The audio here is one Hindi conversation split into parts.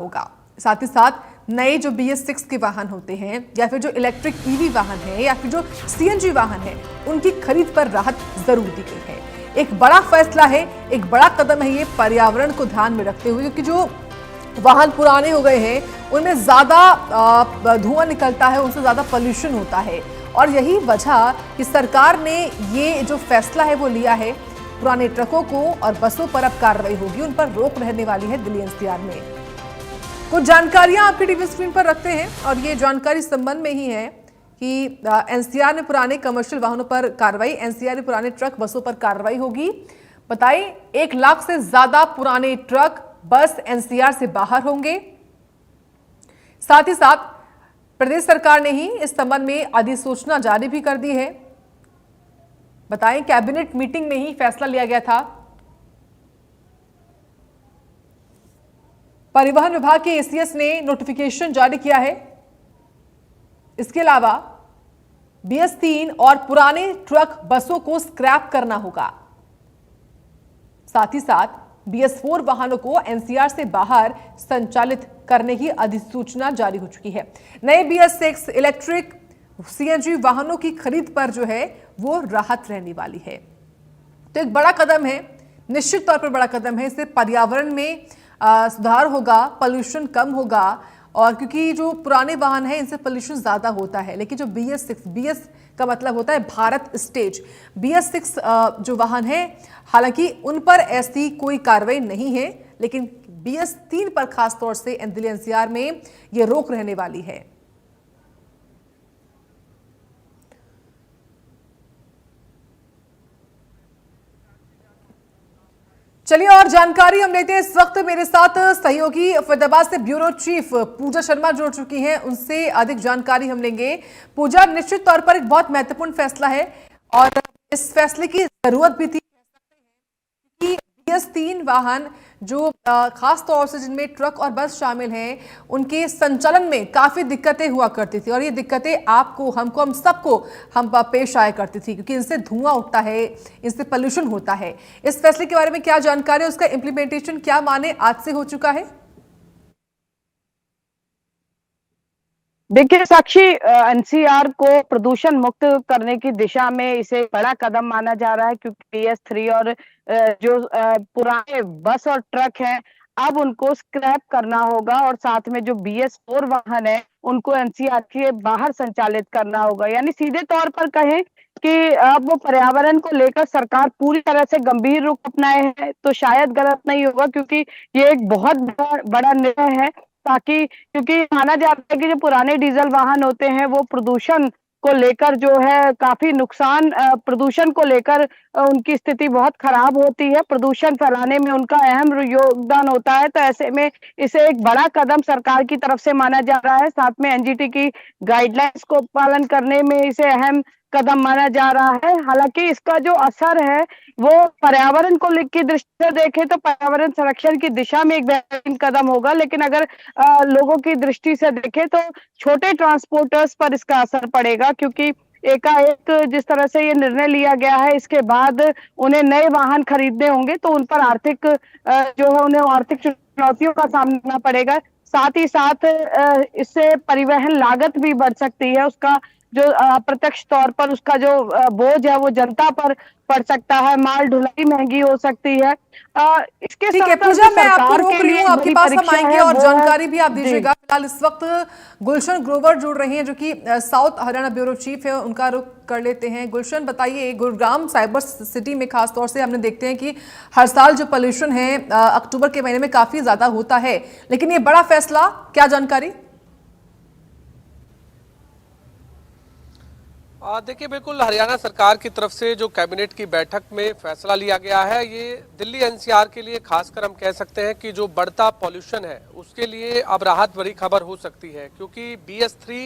होगा। साथ ही साथ नए जो BS6 के वाहन होते हैं या फिर जो इलेक्ट्रिक ईवी वाहन है या फिर जो CNG वाहन है, उनकी खरीद पर राहत जरूर दी गई है। एक बड़ा फैसला है, एक बड़ा कदम है ये पर्यावरण को ध्यान में रखते हुए, क्योंकि जो वाहन पुराने हो गए हैं उनमें ज्यादा धुआं निकलता है, उनसे ज्यादा पोल्यूशन होता है। और यही वजह कि सरकार ने ये जो फैसला है वो लिया है। पुराने ट्रकों को और बसों पर अब कार्रवाई होगी, उन पर रोक रहने वाली है दिल्ली NCR में। कुछ जानकारियां आपकी टीवी स्क्रीन पर रखते हैं और ये जानकारी संबंध में ही है कि NCR में पुराने कमर्शियल वाहनों पर कार्रवाई, NCR में पुराने ट्रक बसों पर कार्रवाई होगी। बताइए, 1 लाख से ज्यादा पुराने ट्रक बस NCR से बाहर होंगे। साथ ही साथ प्रदेश सरकार ने ही इस संबंध में अधिसूचना जारी भी कर दी है। बताएं, कैबिनेट मीटिंग में ही फैसला लिया गया था। परिवहन विभाग के ACS ने नोटिफिकेशन जारी किया है। इसके अलावा BS3 और पुराने ट्रक बसों को स्क्रैप करना होगा। साथ ही साथ BS4 वाहनों को NCR से बाहर संचालित करने की अधिसूचना जारी हो चुकी है। नए BS6 इलेक्ट्रिक CNG वाहनों की खरीद पर जो है वो राहत रहने वाली है। तो एक बड़ा कदम है, निश्चित तौर पर बड़ा कदम है। इससे पर्यावरण में सुधार होगा, पोल्यूशन कम होगा। और क्योंकि जो पुराने वाहन हैं इनसे पोल्यूशन ज्यादा होता है, लेकिन जो BS6 का मतलब होता है भारत स्टेज, BS6 जो वाहन है, हालांकि उन पर ऐसी कोई कार्रवाई नहीं है, लेकिन BS3 पर खासतौर से दिल्ली NCR में यह रोक रहने वाली है। चलिए और जानकारी हम लेते हैं। इस वक्त मेरे साथ सहयोगी फरीदाबाद से ब्यूरो चीफ पूजा शर्मा जुड़ चुकी हैं, उनसे अधिक जानकारी हम लेंगे। पूजा, निश्चित तौर पर एक बहुत महत्वपूर्ण फैसला है और इस फैसले की जरूरत भी थी कि BS3 वाहन जो खास तौर से जिनमें ट्रक और बस शामिल हैं, उनके संचालन में काफी दिक्कतें हुआ करती थी और ये दिक्कतें आपको, हमको, हम सबको पेश आया करती थी, क्योंकि इनसे धुआं उठता है, इनसे पोल्यूशन होता है। इस फैसले के बारे में क्या जानकारी है, उसका इंप्लीमेंटेशन क्या माने आज से हो चुका है? देखिए साक्षी, NCR को प्रदूषण मुक्त करने की दिशा में इसे बड़ा कदम माना जा रहा है, क्योंकि BS3 और जो पुराने बस और ट्रक हैं, अब उनको स्क्रैप करना होगा और साथ में जो BS4 वाहन है उनको NCR के बाहर संचालित करना होगा। यानी सीधे तौर पर कहें कि अब वो पर्यावरण को लेकर सरकार पूरी तरह से गंभीर रुख अपनाए है तो शायद गलत नहीं होगा, क्योंकि ये एक बहुत बड़ा निर्णय है। ताकि, क्योंकि माना जाता है कि जो पुराने डीजल वाहन होते हैं वो प्रदूषण को लेकर जो है काफी नुकसान, प्रदूषण को लेकर उनकी स्थिति बहुत खराब होती है, प्रदूषण फैलाने में उनका अहम योगदान होता है। तो ऐसे में इसे एक बड़ा कदम सरकार की तरफ से माना जा रहा है। साथ में NGT की गाइडलाइंस को पालन करने में इसे अहम कदम माना जा रहा है। हालांकि इसका जो असर है वो पर्यावरण को की दृष्टि से देखें तो पर्यावरण संरक्षण की दिशा में एक बेहतरीन कदम होगा, लेकिन अगर लोगों की दृष्टि से देखें तो छोटे ट्रांसपोर्टर्स पर इसका असर पड़ेगा, क्योंकि एकाएक जिस तरह से ये निर्णय लिया गया है, इसके बाद उन्हें नए वाहन खरीदने होंगे तो उन पर आर्थिक जो है उन्हें आर्थिक चुनौतियों का सामना करना पड़ेगा। साथ ही साथ इससे परिवहन लागत भी बढ़ सकती है, उसका जो अप्रत्यक्ष तौर पर उसका जो बोझ है वो जनता पर पड़ सकता है, माल ढुलाई महंगी हो सकती है। इसके ठीक है साथ पूजा, मैं आपको सरकार रोक के रही लिए हूँ, आपके पास हम आएंगे और जानकारी भी आप जी। दीजिएगा। फिलहाल इस वक्त गुलशन ग्रोवर जुड़ रही हैं, जो कि साउथ हरियाणा ब्यूरो चीफ है, उनका रुख कर लेते हैं। गुलशन, बताइए, गुरुग्राम साइबर सिटी में खास तौर से हमने देखते हैं कि हर साल जो पोल्यूशन है अक्टूबर के महीने में काफी ज्यादा होता है, लेकिन ये बड़ा फैसला, क्या जानकारी? देखिए, बिल्कुल हरियाणा सरकार की तरफ से जो कैबिनेट की बैठक में फैसला लिया गया है, ये दिल्ली NCR के लिए खासकर हम कह सकते हैं कि जो बढ़ता पॉल्यूशन है उसके लिए अब राहत भरी खबर हो सकती है, क्योंकि BS3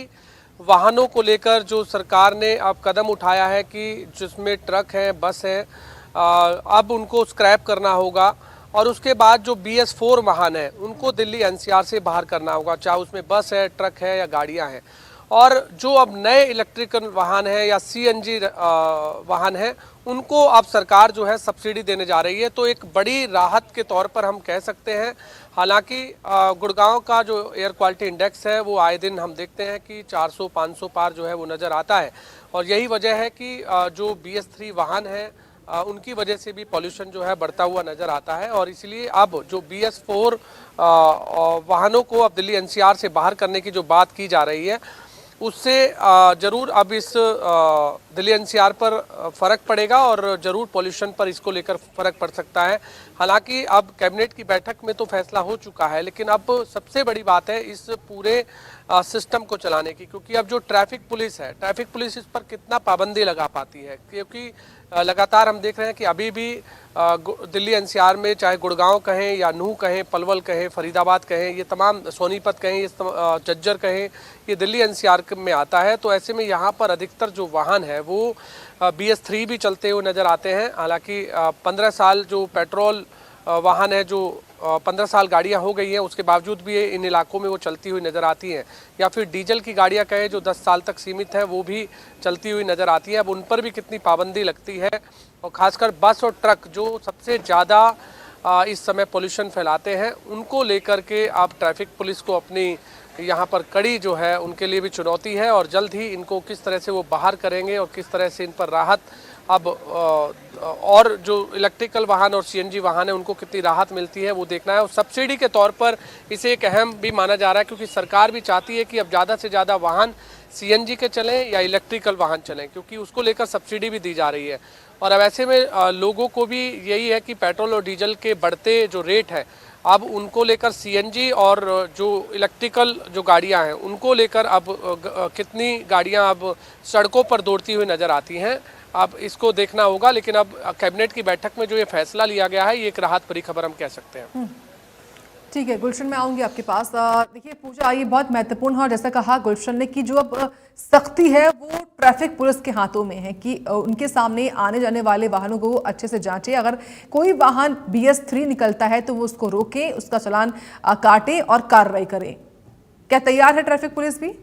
वाहनों को लेकर जो सरकार ने अब कदम उठाया है कि जिसमें ट्रक हैं, बस हैं, अब उनको स्क्रैप करना होगा और उसके बाद जो BS4 वाहन है उनको दिल्ली NCR से बाहर करना होगा, चाहे उसमें बस है, ट्रक है या गाड़ियाँ हैं। और जो अब नए इलेक्ट्रिकल वाहन है या CNG वाहन है उनको अब सरकार जो है सब्सिडी देने जा रही है। तो एक बड़ी राहत के तौर पर हम कह सकते हैं हालांकि गुड़गांव का जो एयर क्वालिटी इंडेक्स है वो आए दिन हम देखते हैं कि 400-500 पार जो है वो नज़र आता है, और यही वजह है कि जो BS3 वाहन है उनकी वजह से भी पॉल्यूशन जो है बढ़ता हुआ नज़र आता है। और इसलिए अब जो BS4 वाहनों को अब दिल्ली NCR से बाहर करने की जो बात की जा रही है उससे ज़रूर अब इस दिल्ली NCR पर फ़र्क पड़ेगा और ज़रूर पॉल्यूशन पर इसको लेकर फ़र्क पड़ सकता है। हालांकि अब कैबिनेट की बैठक में तो फैसला हो चुका है, लेकिन अब सबसे बड़ी बात है इस पूरे सिस्टम को चलाने की, क्योंकि अब जो ट्रैफिक पुलिस है, ट्रैफिक पुलिस इस पर कितना पाबंदी लगा पाती है, क्योंकि लगातार हम देख रहे हैं कि अभी भी दिल्ली NCR में चाहे गुड़गांव कहें या नूह कहें, पलवल कहें, फरीदाबाद कहें, ये तमाम सोनीपत कहें, ये झज्जर कहें, ये दिल्ली NCR में आता है। तो ऐसे में यहाँ पर अधिकतर जो वाहन है वो BS3 भी चलते हुए नज़र आते हैं। हालांकि 15 साल जो पेट्रोल वाहन है, जो 15 साल गाड़ियां हो गई हैं, उसके बावजूद भी इन इलाकों में वो चलती हुई नज़र आती हैं, या फिर डीजल की गाड़ियां कहें जो 10 साल तक सीमित है वो भी चलती हुई नज़र आती है। अब उन पर भी कितनी पाबंदी लगती है, और ख़ासकर बस और ट्रक जो सबसे ज़्यादा इस समय पोल्यूशन फैलाते हैं, उनको लेकर के अब ट्रैफिक पुलिस को अपनी यहाँ पर कड़ी जो है उनके लिए भी चुनौती है, और जल्द ही इनको किस तरह से वो बाहर करेंगे और किस तरह से इन पर राहत अब और जो इलेक्ट्रिकल वाहन और CNG वाहन है उनको कितनी राहत मिलती है वो देखना है। और सब्सिडी के तौर पर इसे एक अहम भी माना जा रहा है, क्योंकि सरकार भी चाहती है कि अब ज़्यादा से ज़्यादा वाहन CNG के चलें या इलेक्ट्रिकल वाहन चलें, क्योंकि उसको लेकर सब्सिडी भी दी जा रही है। और अब ऐसे में लोगों को भी यही है कि पेट्रोल और डीजल के बढ़ते जो रेट है, अब उनको लेकर CNG और जो इलेक्ट्रिकल जो गाड़ियां हैं उनको लेकर अब कितनी गाड़ियां अब सड़कों पर दौड़ती हुई नज़र आती हैं, अब इसको देखना होगा। लेकिन अब कैबिनेट की बैठक में जो ये फैसला लिया गया है ये एक राहत भरी खबर हम कह सकते हैं। ठीक है गुलशन, मैं आऊंगी आपके पास। देखिए पूजा, ये बहुत महत्वपूर्ण है, और जैसा कहा गुलशन ने कि जो अब सख्ती है वो ट्रैफिक पुलिस के हाथों में है कि उनके सामने आने जाने वाले वाहनों को अच्छे से जांचे। अगर कोई वाहन BS3 निकलता है तो वो उसको रोके, उसका चालान काटे और कार्रवाई करे। क्या तैयार है ट्रैफिक पुलिस भी?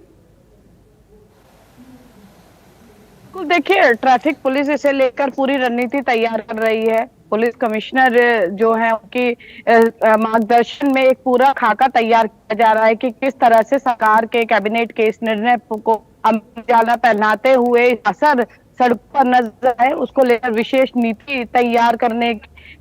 देखिए, ट्रैफिक पुलिस इसे लेकर पूरी रणनीति तैयार कर रही है। पुलिस कमिश्नर जो है उनकी मार्गदर्शन में एक पूरा खाका तैयार किया जा रहा है कि किस तरह से सरकार के कैबिनेट के इस निर्णय को अमल पहनाते हुए असर सड़क पर नजर आए, उसको लेकर विशेष नीति तैयार करने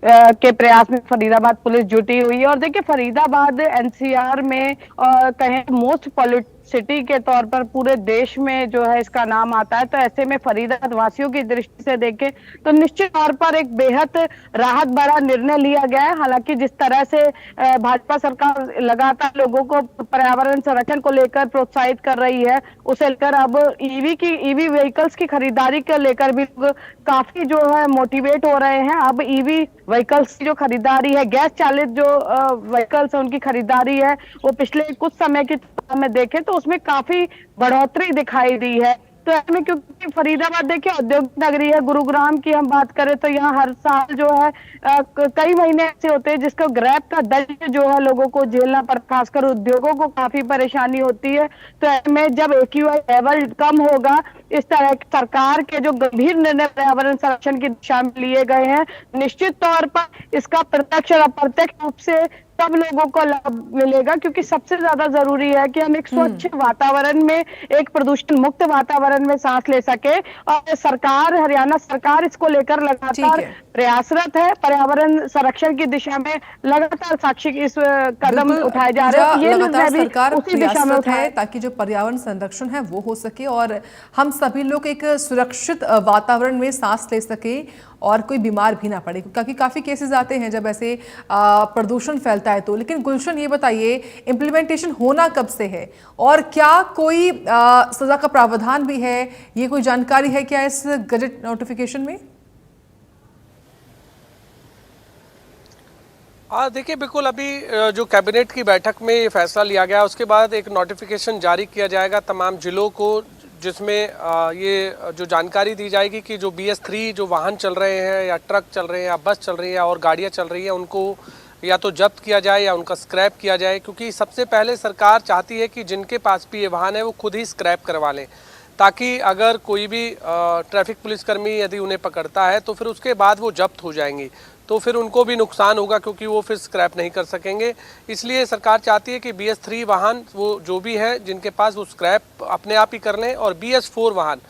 के प्रयास में फरीदाबाद पुलिस जुटी हुई है। और देखिए, फरीदाबाद NCR में कहें मोस्ट पॉल्यूटेड सिटी के तौर पर पूरे देश में जो है इसका नाम आता है। तो ऐसे में फरीदाबाद वासियों की दृष्टि से देखें तो निश्चित तौर पर एक बेहद राहत भरा निर्णय लिया गया है। हालांकि जिस तरह से भाजपा सरकार लगातार लोगों को पर्यावरण संरक्षण को लेकर प्रोत्साहित कर रही है, उसे लेकर अब ईवी व्हीकल्स की खरीदारी को लेकर भी लोग काफी जो है मोटिवेट हो रहे हैं। अब EV व्हीकल्स की जो खरीदारी है, गैस चालित जो व्हीकल्स है उनकी खरीदारी है, वो पिछले कुछ समय की में देखें तो उसमें काफी बढ़ोतरी दिखाई दी है। तो ऐसे क्योंकि फरीदाबाद देखिए औद्योगिक नगरी है, गुरुग्राम की हम बात करें तो यहाँ हर साल जो है कई महीने ऐसे होते हैं जिसको ग्रैब का दर्द जो है लोगों को झेलना पड़ता, खासकर उद्योगों को काफी परेशानी होती है। तो ऐसे में जब AQI लेवल कम होगा, इस तरह सरकार के जो गंभीर निर्णय पर्यावरण संरक्षण की दिशा में लिए गए हैं, निश्चित तौर पर इसका प्रत्यक्ष और अप्रत्यक्ष रूप से सब लोगों को लाभ मिलेगा। क्योंकि सबसे ज्यादा जरूरी है कि हम एक स्वच्छ वातावरण में, एक प्रदूषण मुक्त वातावरण में सांस ले सके। और सरकार, हरियाणा सरकार इसको लेकर लगातार प्रयासरत है। पर्यावरण संरक्षण की दिशा में लगातार साक्षी इस कदम उठाए जा रहे हैं। ये लगातार सरकार उसी दिशा में है ताकि जो पर्यावरण संरक्षण है वो हो सके और हम सभी लोग एक सुरक्षित वातावरण में सांस ले सके और कोई बीमार भी ना पड़े, क्योंकि काफ़ी केसेस आते हैं जब ऐसे प्रदूषण फैलता है तो। लेकिन गुलशन, ये बताइए इम्प्लीमेंटेशन होना कब से है और क्या कोई सजा का प्रावधान भी है? ये कोई जानकारी है क्या इस गजट नोटिफिकेशन में? देखिए, बिल्कुल अभी जो कैबिनेट की बैठक में ये फैसला लिया गया, उसके बाद एक नोटिफिकेशन जारी किया जाएगा तमाम जिलों को, जिसमें ये जो जानकारी दी जाएगी कि जो BS3 जो वाहन चल रहे हैं या ट्रक चल रहे हैं या बस चल रही है और गाड़ियां चल रही हैं, उनको या तो जब्त किया जाए या उनका स्क्रैप किया जाए। क्योंकि सबसे पहले सरकार चाहती है कि जिनके पास भी ये वाहन है वो खुद ही स्क्रैप करवा लें, ताकि अगर कोई भी ट्रैफिक पुलिसकर्मी यदि उन्हें पकड़ता है तो फिर उसके बाद वो जब्त हो जाएंगी। तो फिर उनको भी नुकसान होगा, क्योंकि वो फिर स्क्रैप नहीं कर सकेंगे। इसलिए सरकार चाहती है कि BS3 वाहन वो जो भी है जिनके पास, वो स्क्रैप अपने आप ही कर लें, और BS4 वाहन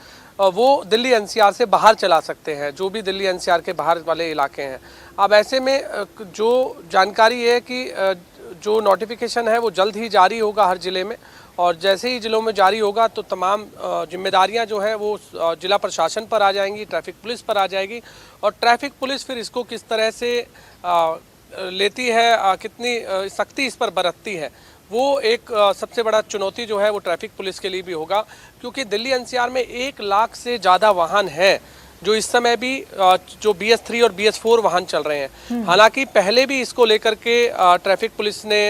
वो दिल्ली NCR से बाहर चला सकते हैं, जो भी दिल्ली NCR के बाहर वाले इलाके हैं। अब ऐसे में जो जानकारी है कि जो नोटिफिकेशन है वो जल्द ही जारी होगा हर ज़िले में, और जैसे ही ज़िलों में जारी होगा तो तमाम जिम्मेदारियां जो है वो जिला प्रशासन पर आ जाएंगी, ट्रैफिक पुलिस पर आ जाएगी, और ट्रैफिक पुलिस फिर इसको किस तरह से लेती है, कितनी सख्ती इस पर बरतती है, वो एक सबसे बड़ा चुनौती जो है वो ट्रैफिक पुलिस के लिए भी होगा। क्योंकि दिल्ली NCR में 1 लाख से ज़्यादा वाहन हैं जो इस समय भी जो BS3 और BS4 वाहन चल रहे हैं। हालांकि पहले भी इसको लेकर के ट्रैफिक पुलिस ने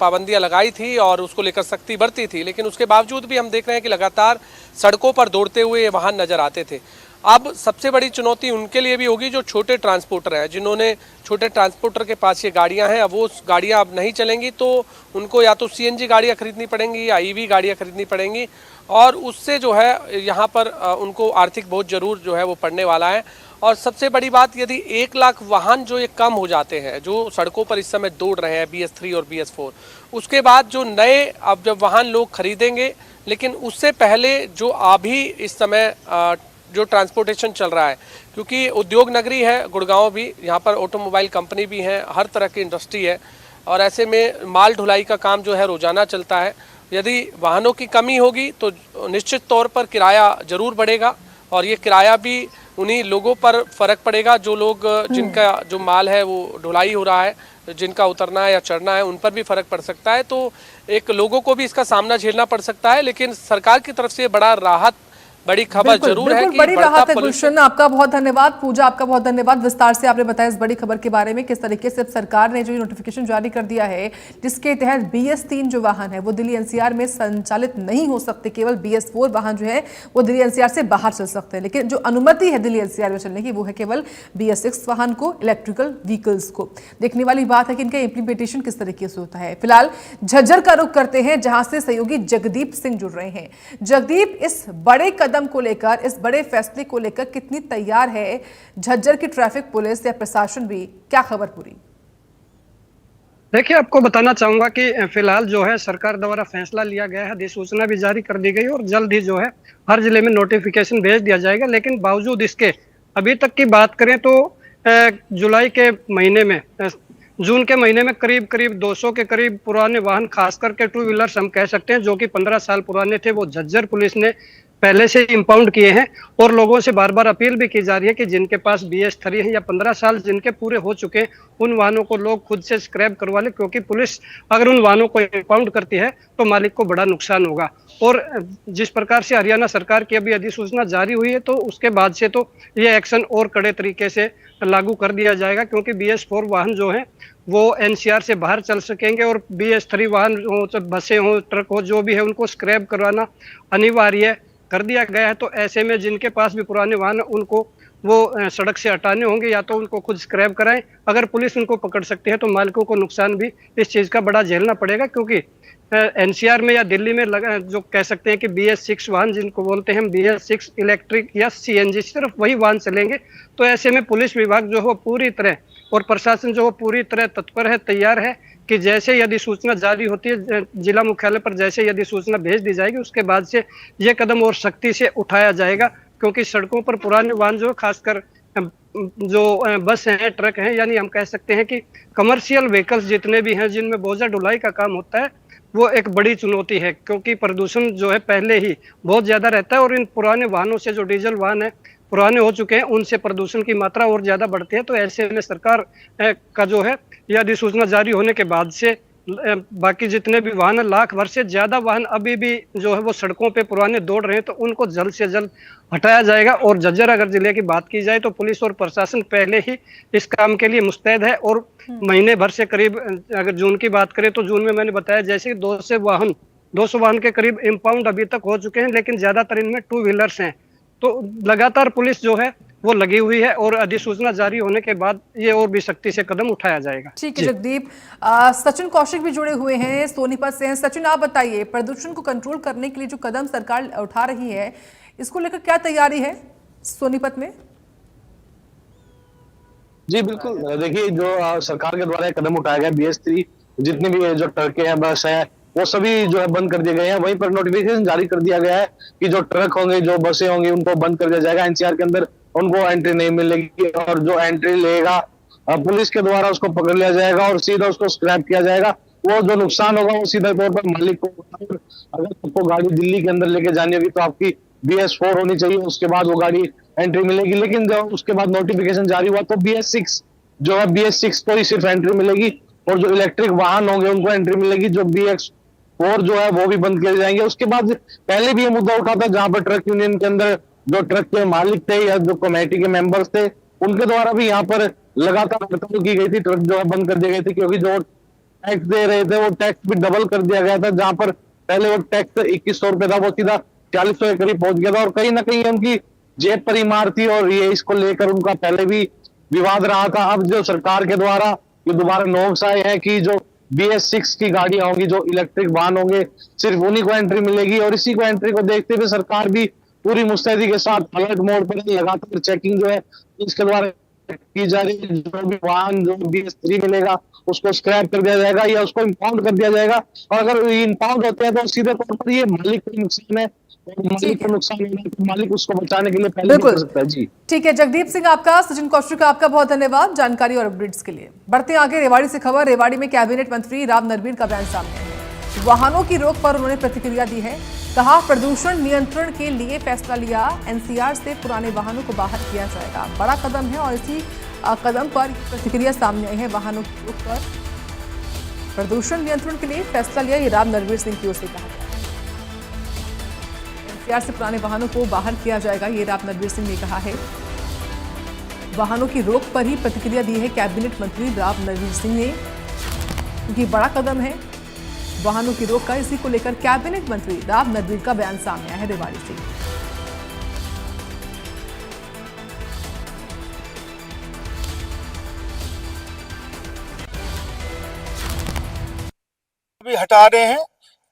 पाबंदियां लगाई थी और उसको लेकर सख्ती बरती थी, लेकिन उसके बावजूद भी हम देख रहे हैं कि लगातार सड़कों पर दौड़ते हुए ये वाहन नजर आते थे। अब सबसे बड़ी चुनौती उनके लिए भी होगी जो छोटे ट्रांसपोर्टर हैं, जिन्होंने छोटे ट्रांसपोर्टर के पास ये गाड़ियां हैं। अब वो गाड़ियां अब नहीं चलेंगी तो उनको या तो CNG गाड़ियां खरीदनी पड़ेंगी या EV गाड़ियां खरीदनी पड़ेंगी, और उससे जो है यहाँ पर उनको आर्थिक बोझ जरूर जो है वो पड़ने वाला है। और सबसे बड़ी बात, यदि 1 लाख वाहन जो ये कम हो जाते हैं जो सड़कों पर इस समय दौड़ रहे हैं BS3 और BS4, उसके बाद जो नए अब जब वाहन लोग खरीदेंगे, लेकिन उससे पहले जो अभी इस समय जो ट्रांसपोर्टेशन चल रहा है, क्योंकि उद्योग नगरी है गुड़गांव भी, यहाँ पर ऑटोमोबाइल कंपनी भी है, हर तरह की इंडस्ट्री है, और ऐसे में माल ढुलाई का काम जो है रोजाना चलता है। यदि वाहनों की कमी होगी तो निश्चित तौर पर किराया जरूर बढ़ेगा, और ये किराया भी उन्हीं लोगों पर फर्क पड़ेगा जो लोग जिनका जो माल है वो ढुलाई हो रहा है, जिनका उतरना है या चढ़ना है, उन पर भी फर्क पड़ सकता है। तो एक लोगों को भी इसका सामना झेलना पड़ सकता है, लेकिन सरकार की तरफ से बड़ा राहत, बड़ी खबर जरूर है कि बड़ी राहत है। गुलशन, आपका बहुत धन्यवाद। पूजा, आपका बहुत धन्यवाद, विस्तार से आपने बताया इस बड़ी खबर के बारे में, किस तरीके से सरकार ने जो नोटिफिकेशन जारी कर दिया है जिसके तहत BS3 जो वाहन है वो दिल्ली NCR में संचालित नहीं हो सकते, केवल BS4 वाहन जो है वो दिल्ली NCR से बाहर चल सकते हैं। लेकिन जो अनुमति है दिल्ली NCR में चलने की वो है केवल BS6 वाहन को, इलेक्ट्रिकल व्हीकल्स को। देखने वाली बात है कि इनका इंप्लीमेंटेशन किस तरीके से होता है। फिलहाल झज्जर का रुख करते हैं, जहां से सहयोगी जगदीप सिंह जुड़ रहे हैं। जगदीप, इस बड़े कदम को लेकर, इस बड़े फैसले को लेकर कितनी तैयार है झज्जर की ट्रैफिक पुलिस या प्रशासन भी, क्या खबर पूरी? देखिए, आपको बताना चाहूंगा कि फिलहाल जो है सरकार द्वारा फैसला लिया गया है, अधिसूचना भी जारी कर दी गई और जल्द ही जो है हर जिले में नोटिफिकेशन भेज दिया जाएगा। लेकिन बावजूद इसके अभी तक की बात करें तो जुलाई के महीने में, जून के महीने में करीब 200 के करीब पुराने वाहन, खास करके 2 व्हीलर्स हम कह सकते हैं, जो कि 15 साल पुराने थे, वो झज्जर पुलिस ने पहले से इंपाउंड किए हैं। और लोगों से बार बार अपील भी की जा रही है कि जिनके पास BS3 है या 15 साल जिनके पूरे हो चुके हैं, उन वाहनों को लोग खुद से स्क्रैप करवा ले, क्योंकि पुलिस अगर उन वाहनों को इंपाउंड करती है तो मालिक को बड़ा नुकसान होगा। और जिस प्रकार से हरियाणा सरकार की अभी अधिसूचना जारी हुई है, तो उसके बाद से तो ये एक्शन और कड़े तरीके से लागू कर दिया जाएगा, क्योंकि BS4 वाहन जो है वो NCR से बाहर चल सकेंगे, और BS3 वाहन हो, बसें हो, ट्रक हो, जो भी है, उनको स्क्रैप करवाना अनिवार्य कर दिया गया है। तो ऐसे में जिनके पास भी पुराने वाहन, उनको वो सड़क से हटाने होंगे, या तो उनको खुद स्क्रैप कराएं। अगर पुलिस उनको पकड़ सकती है तो मालिकों को नुकसान भी इस चीज का बड़ा झेलना पड़ेगा, क्योंकि NCR में या दिल्ली में जो कह सकते हैं कि BS6 वाहन जिनको बोलते हैं, BS6 इलेक्ट्रिक या CNG, सिर्फ वही वाहन चलेंगे। तो ऐसे में पुलिस विभाग जो है पूरी तरह, और प्रशासन जो है पूरी तरह तत्पर है, तैयार है कि जैसे यदि सूचना जारी होती है जिला मुख्यालय पर, जैसे यदि सूचना भेज दी जाएगी, उसके बाद से ये कदम और सख्ती से उठाया जाएगा। क्योंकि सड़कों पर पुराने वाहन जो खासकर जो बस हैं, ट्रक हैं, यानी हम कह सकते हैं कि कमर्शियल व्हीकल्स जितने भी हैं जिनमें बोझा ढुलाई का काम होता है, वो एक बड़ी चुनौती है, क्योंकि प्रदूषण जो है पहले ही बहुत ज्यादा रहता है। और इन पुराने वाहनों से, जो डीजल वाहन है पुराने हो चुके हैं, उनसे प्रदूषण की मात्रा और ज्यादा बढ़ती है। तो ऐसे में सरकार का जो है यह अधिसूचना जारी होने के बाद से बाकी जितने भी वाहन, लाख भर से ज्यादा वाहन अभी भी जो है वो सड़कों पे पुराने दौड़ रहे हैं, तो उनको जल्द से जल्द हटाया जाएगा। और झज्जर अगर जिले की बात की जाए तो पुलिस और प्रशासन पहले ही इस काम के लिए मुस्तैद है। और महीने भर से करीब, अगर जून की बात करें तो जून में मैंने बताया जैसे 200 वाहन के करीब इंपाउंड अभी तक हो चुके हैं, लेकिन ज्यादातर इनमें 2 व्हीलर्स हैं। तो लगातार पुलिस जो है वो लगी हुई है, और अधिसूचना जारी होने के बाद ये और भी सख्ती से कदम उठाया जाएगा। ठीक है जगदीप। सचिन कौशिक भी जुड़े हुए हैं, सोनीपत से हैं। सचिन, आप बताइए, प्रदूषण को कंट्रोल करने के लिए जो कदम सरकार उठा रही है, इसको लेकर क्या तैयारी है सोनीपत में? जी बिल्कुल, देखिए जो सरकार के द्वारा एक कदम उठाया गया BS3 जितने भी जो ट्रकें हैं, बस है, वो सभी जो है बंद कर दिए गए हैं। वहीं पर नोटिफिकेशन जारी कर दिया गया है कि जो ट्रक होंगे, जो बसें होंगी, उनको बंद कर दिया जाएगा। NCR के अंदर उनको एंट्री नहीं मिलेगी और जो एंट्री लेगा पुलिस के द्वारा उसको पकड़ लिया जाएगा और सीधा उसको स्क्रैप किया जाएगा। वो जो नुकसान होगा वो सीधे तौर पर मालिक को होगा। और अगर आपको गाड़ी दिल्ली के अंदर लेके जानी होगी तो आपकी BS4 होनी चाहिए, उसके बाद वो गाड़ी एंट्री मिलेगी। लेकिन जब उसके बाद नोटिफिकेशन जारी हुआ तो BS6 जो है, BS6 को ही सिर्फ एंट्री मिलेगी और जो इलेक्ट्रिक वाहन होंगे उनको एंट्री मिलेगी। जो BS4 जो है वो भी बंद किए जाएंगे। उसके बाद पहले भी ये मुद्दा उठा था जहां पर ट्रक यूनियन के अंदर जो ट्रक के मालिक थे या जो कमेटी के मेंबर्स थे, उनके द्वारा भी यहाँ पर लगातार हड़ताल की गई थी। ट्रक जो है बंद कर दिए गए थे क्योंकि जो टैक्स दे रहे थे वो टैक्स भी डबल कर दिया गया था। जहां पर पहले वो टैक्स 2100 रुपए था, वो सीधा 4000 के करीब पहुंच गया था। और कहीं ना कहीं उनकी जेब पर ही मार थी और ये इसको लेकर उनका पहले भी विवाद रहा था। अब जो सरकार के द्वारा ये दोबारा नोटिस आए हैं कि जो BS6 की गाड़ियां होंगी, जो इलेक्ट्रिक वाहन होंगे, सिर्फ उन्हीं को एंट्री मिलेगी। और इसी को एंट्री को देखते हुए सरकार भी पूरी मुस्तैदी के साथ अलर्ट मोड पर लगातार चेकिंग जो है इसके द्वारा की जा रही है। जो भी वाहन जो BS3 मिलेगा उसको स्क्रैप कर दिया जाएगा या उसको इम्पाउंड कर दिया जाएगा। और अगर इम्पाउंड होते हैं तो सीधे तौर पर ये मालिक को नुकसान है और मालिक ठीक को है, नुकसान होगा तो मालिक उसको बचाने के लिए पहले भी बिल्कुल कर सकता है। जी ठीक है। जगदीप सिंह आपका, सचिन कौशिक आपका बहुत धन्यवाद जानकारी और अपडेट्स के लिए। बढ़ते हैं आगे रेवाड़ी से खबर। रेवाड़ी में कैबिनेट मंत्री राव नरवीर का बयान सामने आया है। वाहनों की रोक पर उन्होंने प्रतिक्रिया दी है। कहा प्रदूषण नियंत्रण के लिए फैसला लिया, NCR से पुराने वाहनों को बाहर किया जाएगा। बड़ा कदम है और इसी कदम पर प्रतिक्रिया सामने आई है। वाहनों की रोक पर प्रदूषण नियंत्रण के लिए फैसला लिया, ये राव नरवीर सिंह की ओर से कहा गया। NCR से पुराने वाहनों को बाहर किया जाएगा, ये राव नरवीर सिंह ने कहा है। वाहनों की रोक पर ही प्रतिक्रिया दी है कैबिनेट मंत्री राव नरवीर सिंह ने, क्योंकि बड़ा कदम है वाहनों की रोक का। इसी को लेकर कैबिनेट मंत्री राव नरवीर का बयान सामने आया है रेवाड़ी से। भी हटा रहे हैं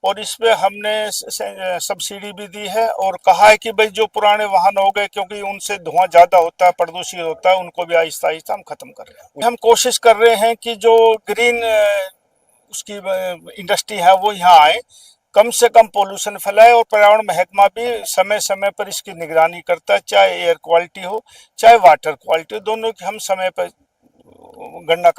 और इस पे हमने सब्सिडी भी दी है और कहा है कि भाई जो पुराने वाहन हो गए, क्योंकि उनसे धुआं ज्यादा होता है, प्रदूषित होता है, उनको भी आहिस्ता आहिस्ता हम खत्म कर रहे हैं। हम कोशिश कर रहे हैं कि जो ग्रीन उसकी इंडस्ट्री है वो यहाँ आए, कम से कम पोल्यूशन फैलाए। और पर्यावरण महकमा भी समय समय पर इसकी निगरानी करता है, चाहे एयर क्वालिटी हो चाहे वाटर क्वालिटी हो, दोनों की हम समय पर गणना